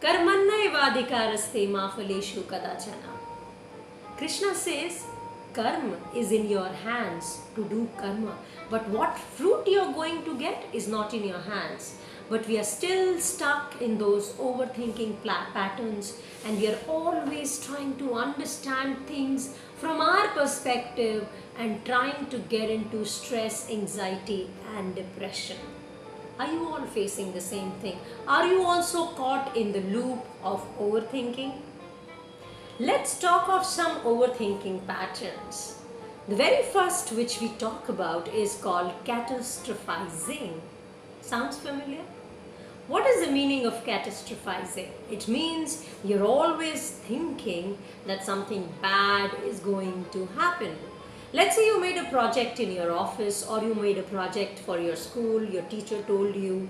Karmannaivaadhikaraste ma phaleshu kadachana. Krishna says, karma is in your hands to do karma, but what fruit you're going to get is not in your hands. But we are still stuck in those overthinking patterns, and we are always trying to understand things from our perspective and trying to get into stress, anxiety, and depression. Are you all facing the same thing? Are you also caught in the loop of overthinking? Let's talk of some overthinking patterns. The very first which we talk about is called catastrophizing. Sounds familiar? What is the meaning of catastrophizing? It means you're always thinking that something bad is going to happen. Let's say you made a project in your office, or you made a project for your school, your teacher told you,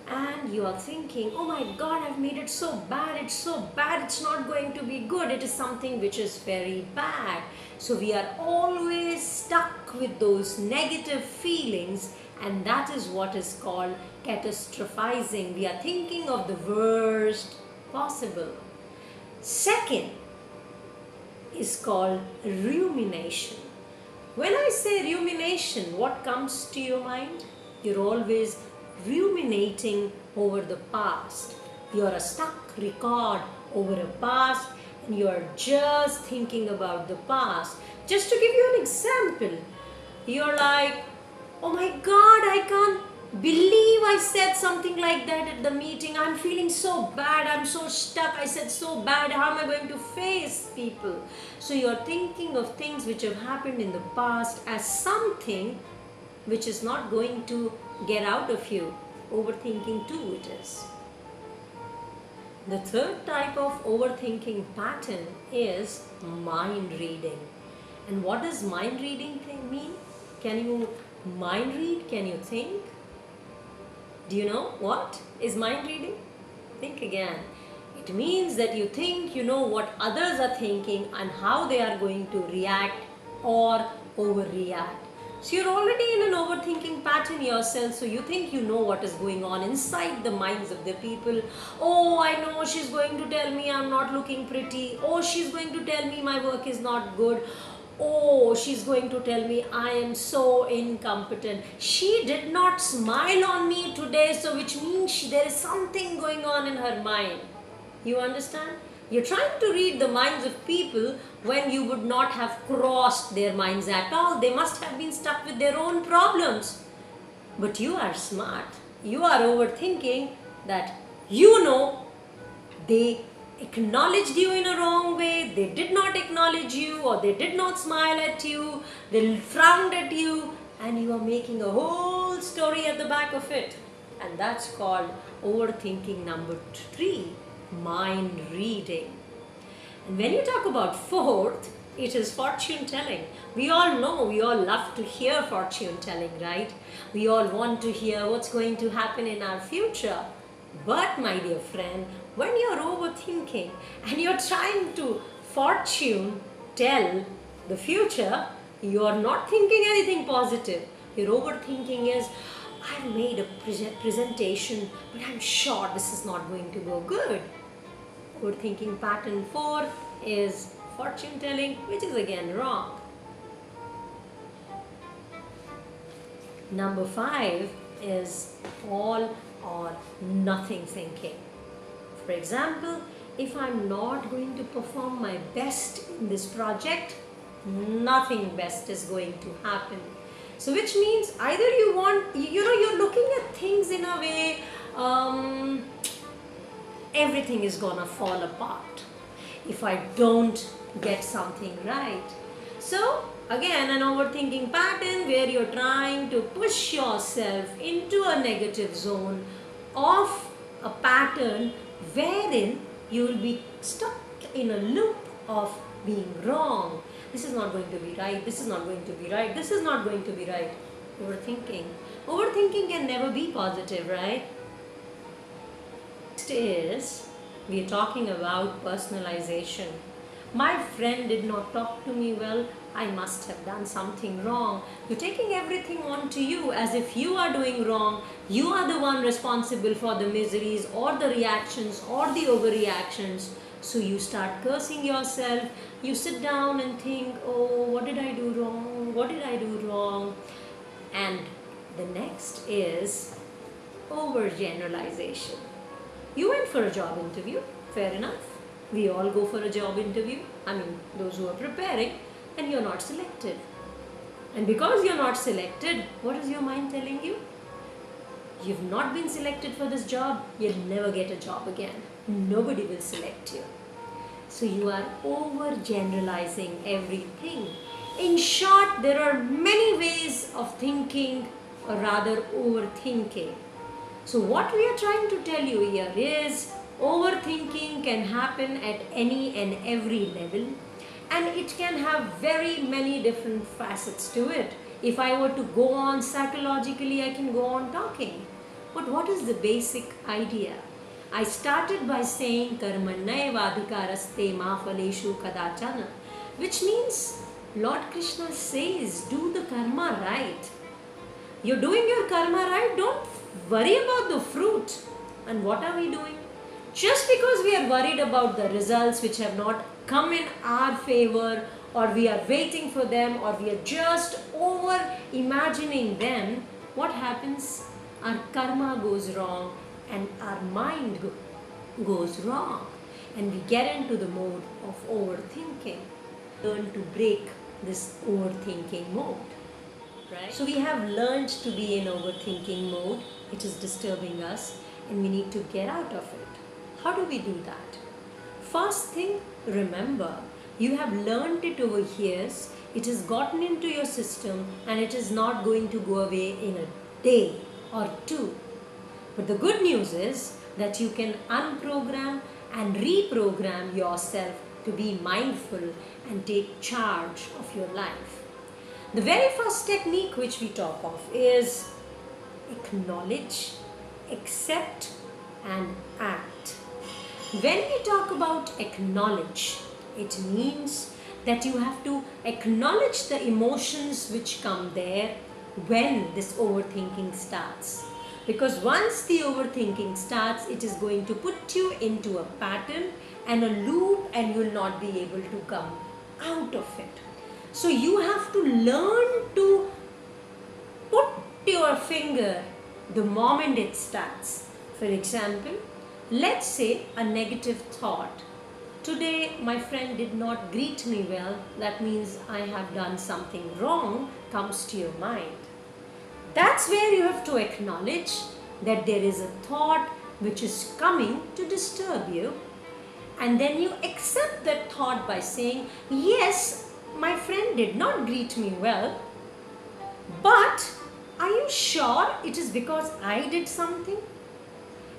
and you are thinking, oh my god, I've made it so bad, it's not going to be good, it is something which is very bad. So we are always stuck with those negative feelings, and that is what is called catastrophizing. We are thinking of the worst possible. Second is called rumination. When I say rumination, what comes to your mind? You're always ruminating over the past. You're a stuck record over a past, and you're just thinking about the past. Just to give you an example, you're like, oh my god, I can't believe I said something like that at the meeting. I'm feeling so bad. I'm so stuck. I said so bad. How am I going to face people? So you're thinking of things which have happened in the past as something which is not going to get out of you. Overthinking too it is. The third type of overthinking pattern is mind reading. And what does mind reading mean? Can you mind read? Can you think? Do you know what is mind reading? Think again. It means that you think you know what others are thinking and how they are going to react or overreact. So you're already in an overthinking pattern yourself, so you think you know what is going on inside the minds of the people. Oh, I know she's going to tell me I'm not looking pretty. Oh, she's going to tell me my work is not good. Oh, she's going to tell me I am so incompetent. She did not smile on me today, so which means there is something going on in her mind. You understand? You're trying to read the minds of people when you would not have crossed their minds at all. They must have been stuck with their own problems. But you are smart. You are overthinking that you know they acknowledged you in a wrong way, they did not acknowledge you, or they did not smile at you, they frowned at you, and you are making a whole story at the back of it. And that's called overthinking number 3, mind reading. And when you talk about fourth, it is fortune telling. We all know, we all love to hear fortune telling, right? We all want to hear what's going to happen in our future. But my dear friend, when you're overthinking and you're trying to fortune tell the future, you're not thinking anything positive. Your overthinking is, I've made a presentation, but I'm sure this is not going to go good. Overthinking pattern 4 is fortune telling, which is again wrong. Number 5 is all or nothing thinking. For example, if I'm not going to perform my best in this project, nothing best is going to happen. So which means either you want, you're looking at things in a way, everything is gonna fall apart if I don't get something right. So again, an overthinking pattern where you're trying to push yourself into a negative zone of a pattern wherein you will be stuck in a loop of being wrong. This is not going to be right, this is not going to be right, this is not going to be right. Overthinking. Overthinking can never be positive, right? Next is, we are talking about personalization. My friend did not talk to me well. I must have done something wrong. You're taking everything on to you as if you are doing wrong. You are the one responsible for the miseries or the reactions or the overreactions. So you start cursing yourself. You sit down and think, oh, what did I do wrong? What did I do wrong? And the next is overgeneralization. You went for a job interview, fair enough. We all go for a job interview. I mean, those who are preparing, and you're not selected. And because you're not selected, what is your mind telling you? You've not been selected for this job, you'll never get a job again. Nobody will select you. So you are overgeneralizing everything. In short, there are many ways of thinking, or rather overthinking. So what we are trying to tell you here is overthinking can happen at any and every level, and it can have very many different facets to it. If I were to go on psychologically, I can go on talking. But what is the basic idea? I started by saying karmannayavadhikaraste ma phaleshu kadachana, which means Lord Krishna says do the karma right. You're doing your karma right, don't worry about the fruit. And what are we doing? Just because we are worried about the results which have not come in our favor, or we are waiting for them, or we are just over imagining them, what happens? Our karma goes wrong and our mind goes wrong, and we get into the mode of overthinking. Learn to break this overthinking mode. Right? So we have learned to be in overthinking mode. It is disturbing us and we need to get out of it. How do we do that? First thing, remember, you have learned it over years. It has gotten into your system and it is not going to go away in a day or two. But the good news is that you can unprogram and reprogram yourself to be mindful and take charge of your life. The very first technique which we talk of is acknowledge, accept and act. When we talk about acknowledge, it means that you have to acknowledge the emotions which come there when this overthinking starts. Because once the overthinking starts, it is going to put you into a pattern and a loop, and you will not be able to come out of it. So you have to learn to put your finger the moment it starts. For example, let's say a negative thought. Today my friend did not greet me well, that means I have done something wrong, comes to your mind. That's where you have to acknowledge that there is a thought which is coming to disturb you, and then you accept that thought by saying, yes, my friend did not greet me well, but are you sure it is because I did something?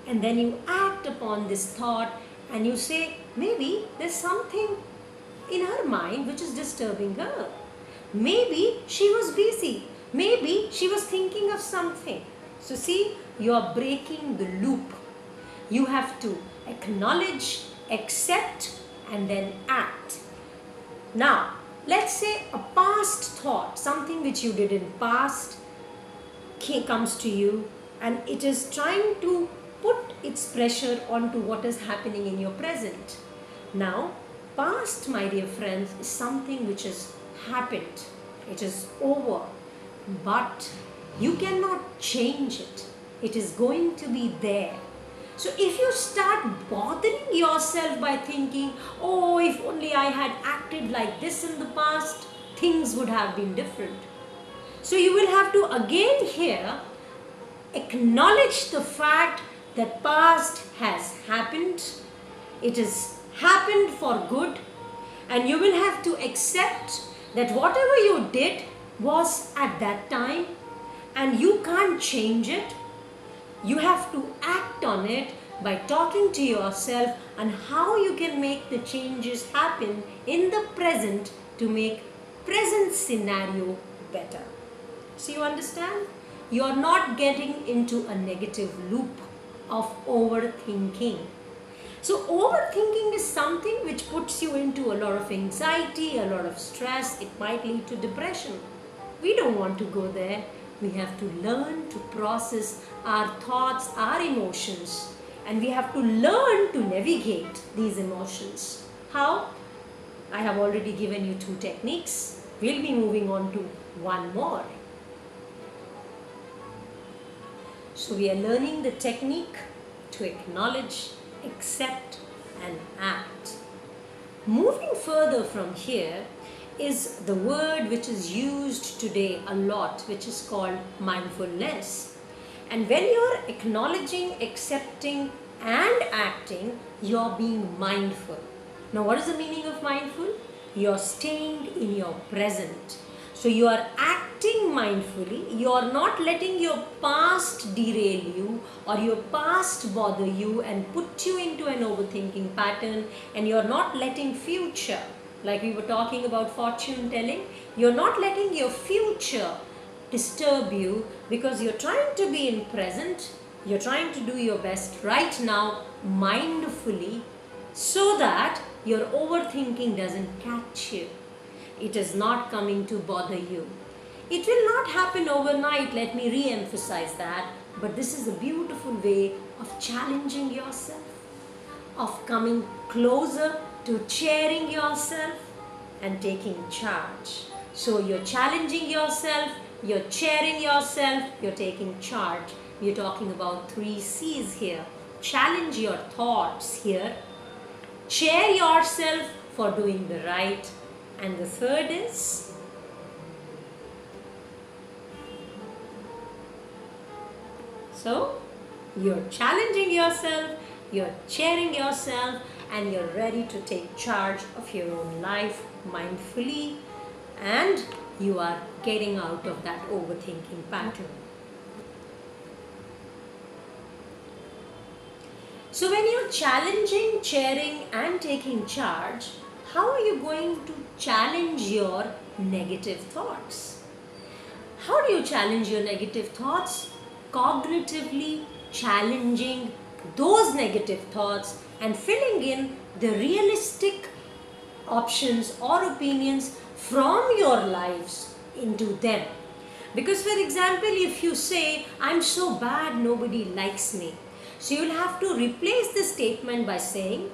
And then you act upon this thought and you say, maybe there's something in her mind which is disturbing her. Maybe she was busy. Maybe she was thinking of something. So see, you are breaking the loop. You have to acknowledge, accept and then act. Now, let's say a past thought, something which you did in past comes to you and it is trying to put its pressure onto what is happening in your present. Now, past, my dear friends, is something which has happened. It is over. But you cannot change it. It is going to be there. So if you start bothering yourself by thinking, oh, if only I had acted like this in the past, things would have been different. So you will have to again here acknowledge the fact that past has happened. It has happened for good, and you will have to accept that whatever you did was at that time and you can't change it. You have to act on it by talking to yourself on how you can make the changes happen in the present to make present scenario better. So you understand? You are not getting into a negative loop of overthinking. So overthinking is something which puts you into a lot of anxiety, a lot of stress. It might lead to depression. We don't want to go there. We have to learn to process our thoughts, our emotions, and we have to learn to navigate these emotions. How? I have already given you 2 techniques. We'll be moving on to one more. So we are learning the technique to acknowledge, accept, and act. Moving further from here is the word which is used today a lot, which is called mindfulness. And when you're acknowledging, accepting, and acting, you're being mindful. Now, what is the meaning of mindful? You're staying in your present. So you are acting mindfully. You are not letting your past derail you or your past bother you and put you into an overthinking pattern, and you're not letting future, like we were talking about fortune telling, you're not letting your future disturb you, because you're trying to be in present, you're trying to do your best right now mindfully, so that your overthinking doesn't catch you. It is not coming to bother you. It will not happen overnight, let me re-emphasize that, but this is a beautiful way of challenging yourself, of coming closer to chairing yourself and taking charge. So you're challenging yourself, you're chairing yourself, you're taking charge. We're talking about 3 C's here. Challenge your thoughts here. Chair yourself for doing the right. And the third is so you're challenging yourself, you're chairing yourself, and you're ready to take charge of your own life mindfully, and you are getting out of that overthinking pattern. So when you're challenging, chairing, and taking charge, how are you going to challenge your negative thoughts? How do you challenge your negative thoughts? Cognitively challenging those negative thoughts and filling in the realistic options or opinions from your lives into them. Because, for example, if you say, I'm so bad, nobody likes me. So you'll have to replace this statement by saying,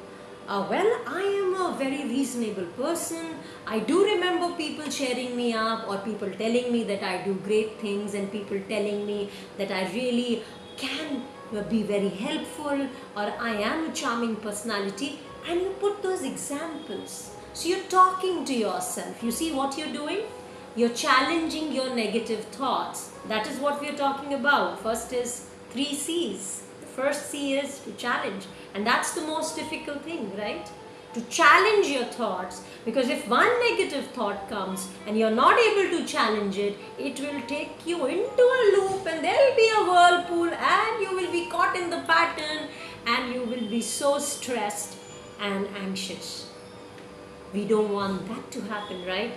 well, I am a very reasonable person. I do remember people cheering me up, or people telling me that I do great things, and people telling me that I really can be very helpful, or I am a charming personality, and you put those examples. So you're talking to yourself. You see what you're doing? You're challenging your negative thoughts. That is what we're talking about. First is 3 C's. The first C is to challenge. And that's the most difficult thing, right? To challenge your thoughts, because if one negative thought comes and you're not able to challenge it, it will take you into a loop, and there will be a whirlpool, and you will be caught in the pattern, and you will be so stressed and anxious. We don't want that to happen, right?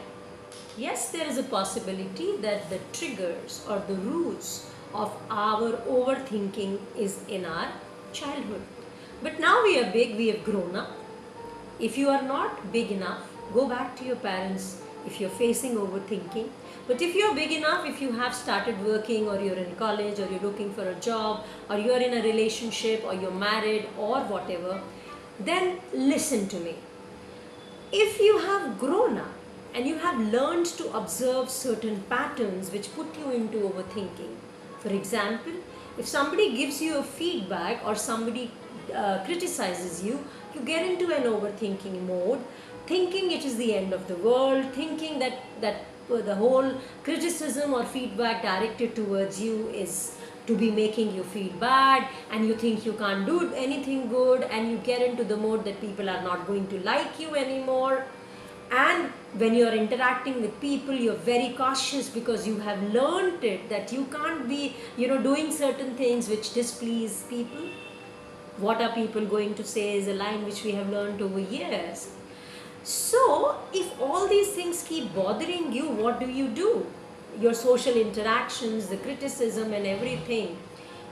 Yes, there is a possibility that the triggers or the roots of our overthinking is in our childhood. But now we are big, we have grown up. If you are not big enough, go back to your parents if you're facing overthinking. But if you're big enough, if you have started working, or you're in college, or you're looking for a job, or you're in a relationship, or you're married, or whatever, then listen to me. If you have grown up and you have learned to observe certain patterns which put you into overthinking, for example, if somebody gives you a feedback or somebody criticizes you, you get into an overthinking mode, thinking it is the end of the world, thinking that the whole criticism or feedback directed towards you is to be making you feel bad, and you think you can't do anything good, and you get into the mode that people are not going to like you anymore. And when you're interacting with people, you're very cautious because you have learned it that you can't be, doing certain things which displease people. What are people going to say is a line which we have learned over years. So, if all these things keep bothering you, what do? Your social interactions, the criticism and everything.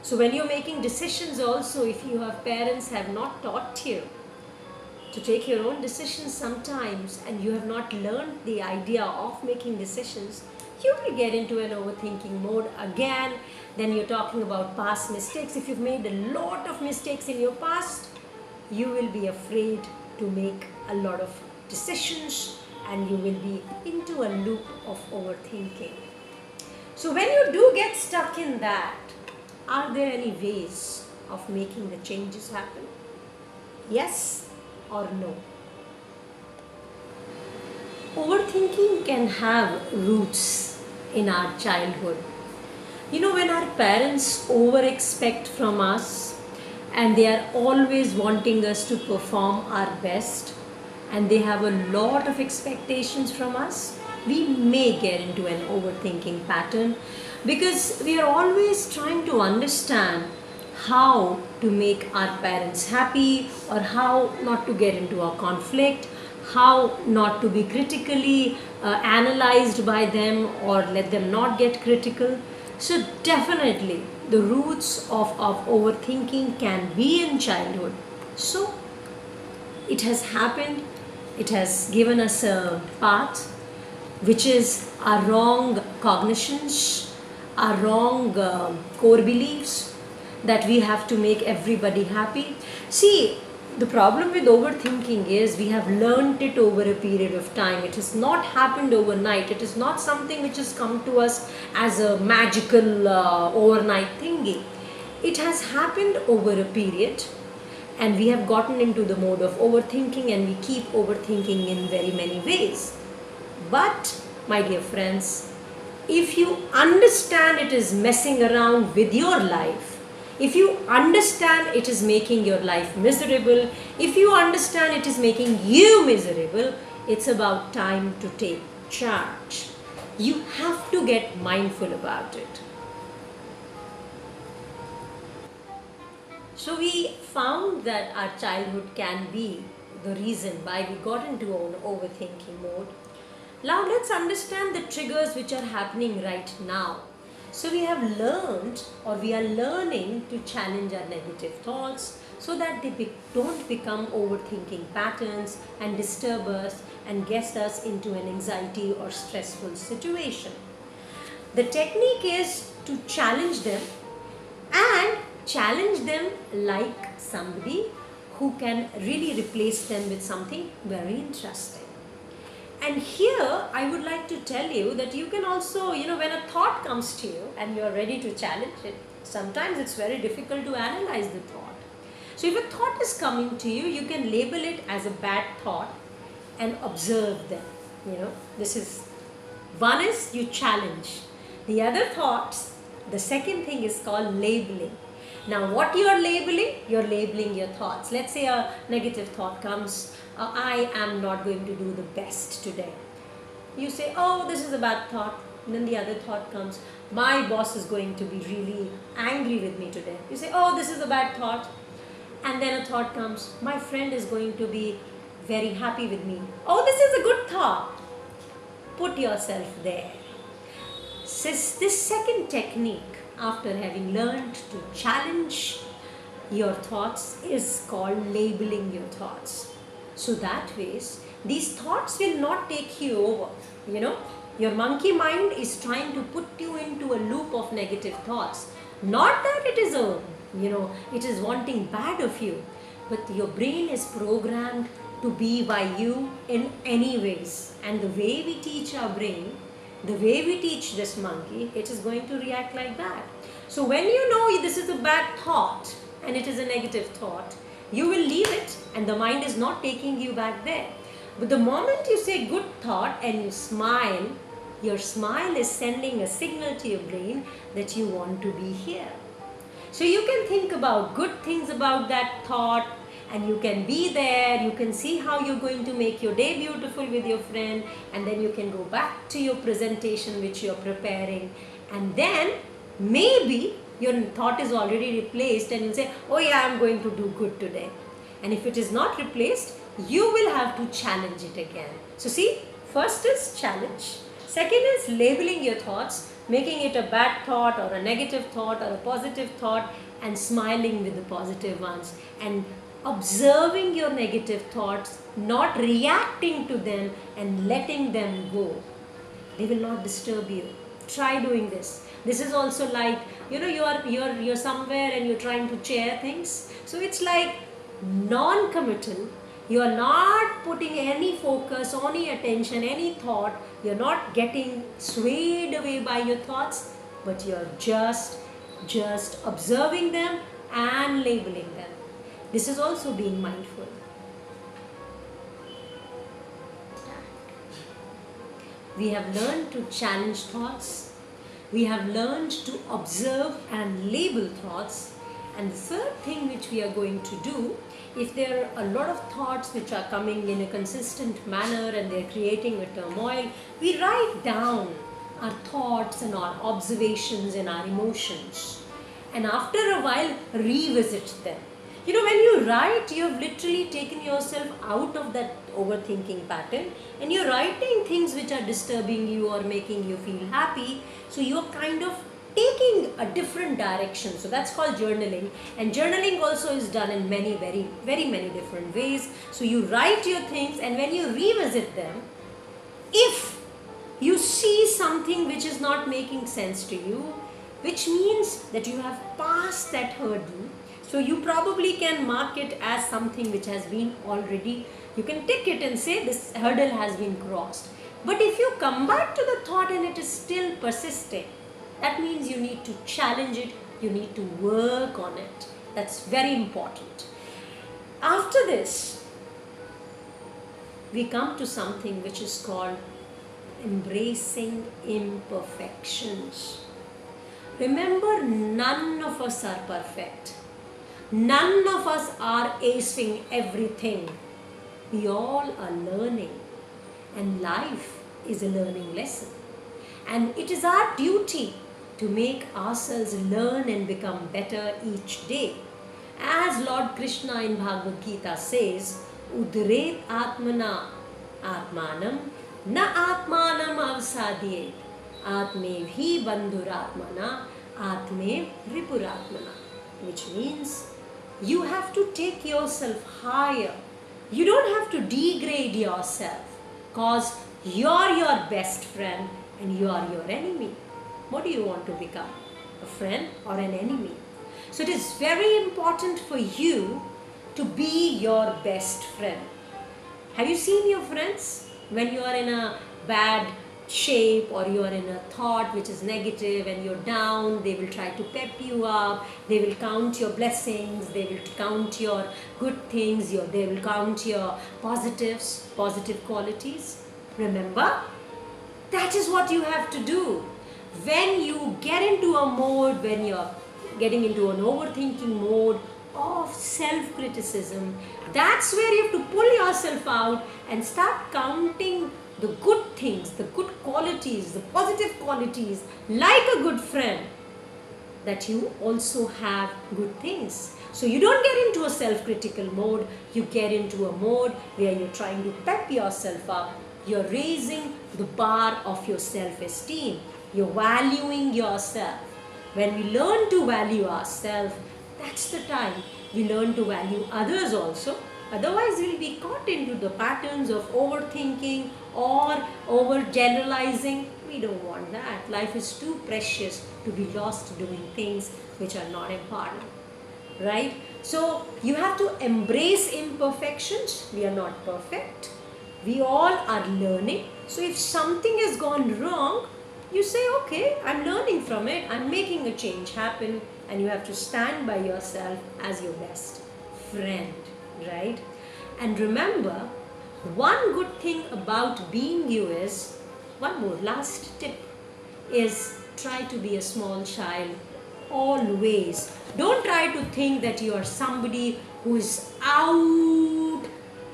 So when you're making decisions also, if you have parents have not taught you to take your own decisions sometimes, and you have not learned the idea of making decisions, you will get into an overthinking mode again. Then you're talking about past mistakes. If you've made a lot of mistakes in your past, you will be afraid to make a lot of decisions, and you will be into a loop of overthinking. So when you do get stuck in that, are there any ways of making the changes happen? Yes or no? Overthinking can have roots in our childhood. When our parents over expect from us, and they are always wanting us to perform our best, and they have a lot of expectations from us, we may get into an overthinking pattern, because we are always trying to understand how to make our parents happy, or how not to get into a conflict, how not to be critically analyzed by them, or let them not get critical. So definitely the roots of overthinking can be in childhood. So it has happened, it has given us a path which is our wrong cognitions, our wrong core beliefs, that we have to make everybody happy. See, the problem with overthinking is we have learned it over a period of time. It has not happened overnight. It is not something which has come to us as a magical overnight thingy. It has happened over a period, and we have gotten into the mode of overthinking, and we keep overthinking in very many ways. But, my dear friends, if you understand it is messing around with your life, if you understand it is making your life miserable, if you understand it is making you miserable, it's about time to take charge. You have to get mindful about it. So we found that our childhood can be the reason why we got into an overthinking mode. Now let's understand the triggers which are happening right now. So we have learned, or we are learning, to challenge our negative thoughts so that they don't become overthinking patterns and disturb us and get us into an anxiety or stressful situation. The technique is to challenge them, and challenge them like somebody who can really replace them with something very interesting. And here I would like to tell you that you can also, when a thought comes to you and you are ready to challenge it, sometimes it's very difficult to analyze the thought. So if a thought is coming to you, you can label it as a bad thought and observe them. This is, one is you challenge. The other thoughts, the second thing is called labeling. Now what you are labeling? You're labeling your thoughts. Let's say a negative thought comes, I am not going to do the best today. You say, oh, this is a bad thought. And then the other thought comes, my boss is going to be really angry with me today. You say, oh, this is a bad thought. And then a thought comes, my friend is going to be very happy with me. Oh, this is a good thought. Put yourself there. This second technique, after having learned to challenge your thoughts, is called labeling your thoughts. So that ways, these thoughts will not take you over. Your monkey mind is trying to put you into a loop of negative thoughts. Not that it is it is wanting bad of you, but your brain is programmed to be by you in any ways. And the way we teach our brain, the way we teach this monkey, it is going to react like that. So when you know this is a bad thought and it is a negative thought, you will leave it, and the mind is not taking you back there. But the moment you say good thought and you smile, your smile is sending a signal to your brain that you want to be here. So you can think about good things about that thought, and you can be there, you can see how you're going to make your day beautiful with your friend, and then you can go back to your presentation which you're preparing, and then maybe your thought is already replaced and you'll say, oh yeah, I'm going to do good today. And if it is not replaced, you will have to challenge it again. So see, first is challenge, second is labeling your thoughts, making it a bad thought or a negative thought or a positive thought, and smiling with the positive ones, and observing your negative thoughts, not reacting to them, and letting them go. They will not disturb you. Try doing this. This is also like, you're somewhere and you're trying to chair things. So it's like non-committal. You are not putting any focus, any attention, any thought. You're not getting swayed away by your thoughts, but you're just observing them and labeling them. This is also being mindful. We have learned to challenge thoughts. We have learned to observe and label thoughts. And the third thing which we are going to do, if there are a lot of thoughts which are coming in a consistent manner and they're creating a turmoil, we write down our thoughts and our observations and our emotions. And after a while, revisit them. When you write, you have literally taken yourself out of that overthinking pattern, and you're writing things which are disturbing you or making you feel happy. So you're kind of taking a different direction. So that's called journaling. And journaling also is done in many, very, very many different ways. So you write your things, and when you revisit them, if you see something which is not making sense to you, which means that you have passed that hurdle, so you probably can mark it as something which has been already, you can tick it and say this hurdle has been crossed. But if you come back to the thought and it is still persisting, that means you need to challenge it, you need to work on it. That's very important. After this, we come to something which is called embracing imperfections. Remember, none of us are perfect. None of us are acing everything. We all are learning, and life is a learning lesson. And it is our duty to make ourselves learn and become better each day. As Lord Krishna in Bhagavad Gita says, Udret Atmana Atmanam Na Atmanam Avsadhyet Atmevhi Bandhuratmana Atmev Ripuratmana, which means you have to take yourself higher. You don't have to degrade yourself, because you're your best friend and you are your enemy. What do you want to become? A friend or an enemy? So it is very important for you to be your best friend. Have you seen your friends when you are in a bad shape or you are in a thought which is negative and you're down? They will try to pep you up. They will count your blessings. They will count your good things. They will count your positives, positive qualities. Remember, that is what you have to do. When you get into a mode, when you're getting into an overthinking mode of self-criticism, that's where you have to pull yourself out and start counting the good things, the good qualities, the positive qualities, like a good friend, that you also have good things. So you don't get into a self-critical mode, you get into a mode where you're trying to pep yourself up, you're raising the bar of your self-esteem, you're valuing yourself. When we learn to value ourselves, that's the time we learn to value others also. Otherwise, we'll be caught into the patterns of overthinking or overgeneralizing. We don't want that. Life is too precious to be lost doing things which are not important. Right? So, you have to embrace imperfections. We are not perfect. We all are learning. So, if something has gone wrong, you say, okay, I'm learning from it. I'm making a change happen. And you have to stand by yourself as your best friend. Right? And remember, one good thing about being you is, one more last tip is, try to be a small child always. Don't try to think that you are somebody who is out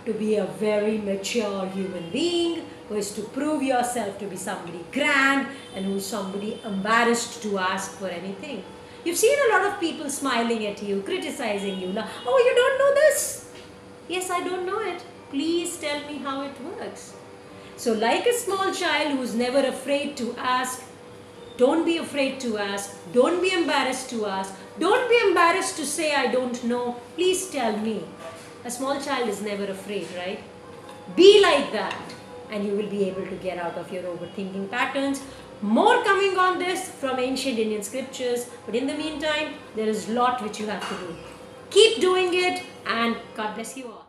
to be a very mature human being, who is to prove yourself to be somebody grand and who is somebody embarrassed to ask for anything. You've seen a lot of people smiling at you, criticizing you. Oh, you don't know this? Yes, I don't know it. Please tell me how it works. So like a small child who's never afraid to ask, Don't be afraid to ask. Don't be embarrassed to ask. Don't be embarrassed to say, I don't know. Please tell me. A small child is never afraid, right? Be like that, and you will be able to get out of your overthinking patterns. More coming on this from ancient Indian scriptures, but in the meantime, there is a lot which you have to do. Keep doing it, and God bless you all.